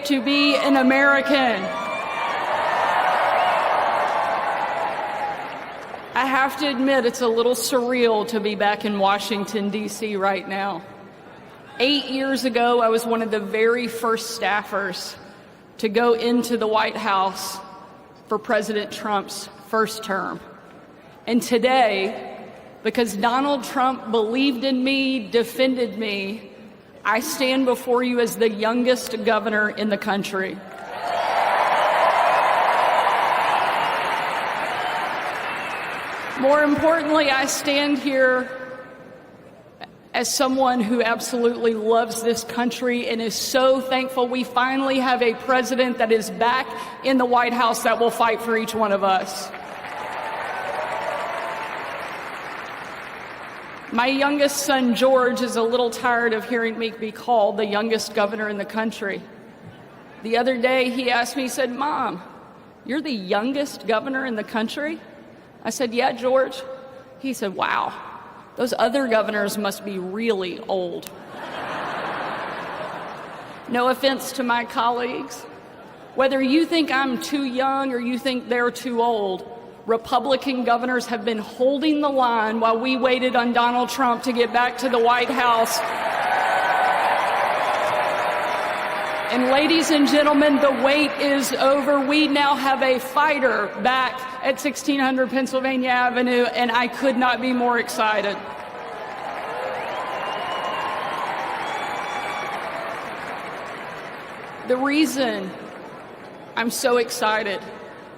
to be an American. I have to admit, it's a little surreal to be back in Washington, D.C. right now. 8 years ago, I was one of the very first staffers to go into the White House for President Trump's first term. And today, because Donald Trump believed in me, defended me, I stand before you as the youngest governor in the country. More importantly, I stand here as someone who absolutely loves this country and is so thankful we finally have a president that is back in the White House that will fight for each one of us. My youngest son, George, is a little tired of hearing me be called the youngest governor in the country. The other day, he asked me, he said, "Mom, you're the youngest governor in the country?" I said, "Yeah, George." He said, "Wow, those other governors must be really old." No offense to my colleagues. Whether you think I'm too young or you think they're too old, Republican governors have been holding the line while we waited on Donald Trump to get back to the White House. And ladies and gentlemen, the wait is over. We now have a fighter back at 1600 Pennsylvania Avenue, and I could not be more excited. The reason I'm so excited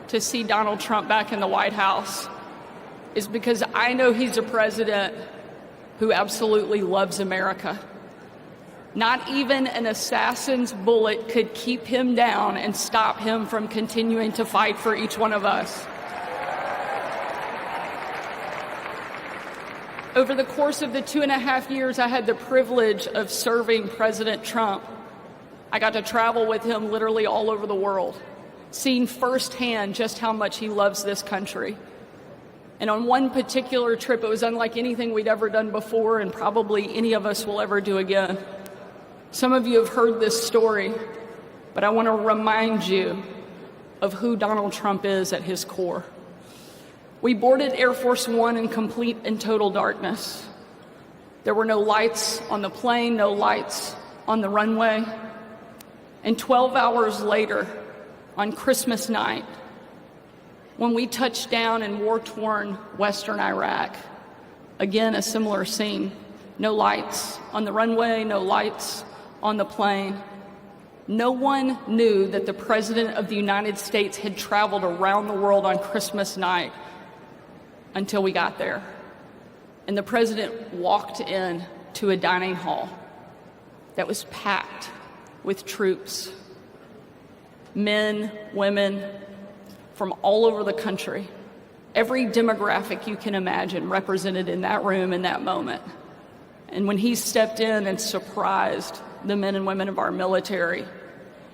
to see Donald Trump back in the White House is because I know he's a president who absolutely loves America. Not even an assassin's bullet could keep him down and stop him from continuing to fight for each one of us. Over the course of the 2.5 years I had the privilege of serving President Trump, I got to travel with him literally all over the world, seeing firsthand just how much he loves this country. And on one particular trip, it was unlike anything we'd ever done before and probably any of us will ever do again. Some of you have heard this story, but I want to remind you of who Donald Trump is at his core. We boarded Air Force One in complete and total darkness. There were no lights on the plane, no lights on the runway. And 12 hours later, on Christmas night, when we touched down in war-torn western Iraq, again, a similar scene. No lights on the runway, no lights on the plane. No one knew that the President of the United States had traveled around the world on Christmas night until we got there. And the President walked in to a dining hall that was packed with troops, men, women from all over the country. Every demographic you can imagine represented in that room in that moment. And when he stepped in and surprised the men and women of our military,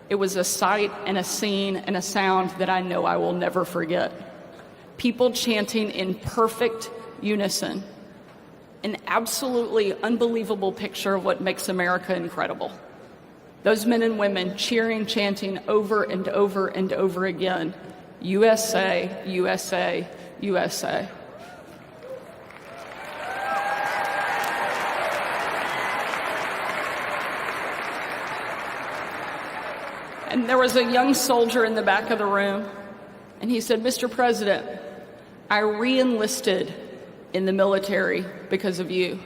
it was a sight and a scene and a sound that I know I will never forget. People chanting in perfect unison, an absolutely unbelievable picture of what makes America incredible. Those men and women cheering, chanting over and over and over again, USA, USA, USA. And there was a young soldier in the back of the room, and he said, "Mr. President, I re-enlisted in the military because of you."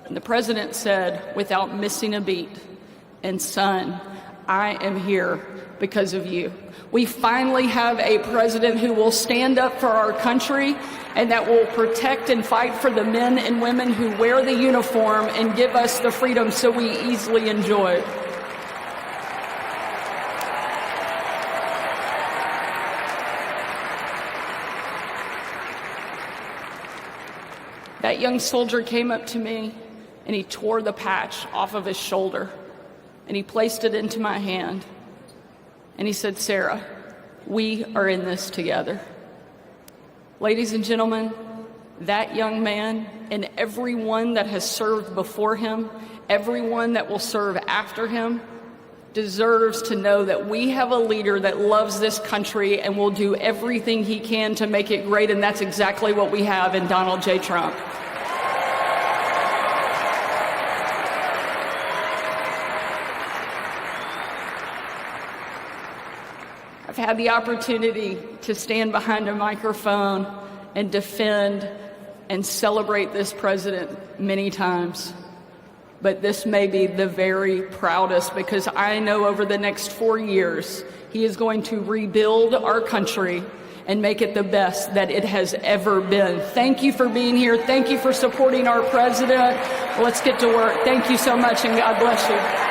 And the president said, without missing a beat, "And son, I am here because of you." We finally have a president who will stand up for our country and that will protect and fight for the men and women who wear the uniform and give us the freedom so we easily enjoy. That young soldier came up to me and he tore the patch off of his shoulder and he placed it into my hand and he said, "Sarah, we are in this together." Ladies and gentlemen, that young man and everyone that has served before him, everyone that will serve after him, deserves to know that we have a leader that loves this country and will do everything he can to make it great, and that's exactly what we have in Donald J. Trump. I've had the opportunity to stand behind a microphone and defend and celebrate this president many times. But this may be the very proudest, because I know over the next 4 years, he is going to rebuild our country and make it the best that it has ever been. Thank you for being here. Thank you for supporting our president. Let's get to work. Thank you so much, and God bless you.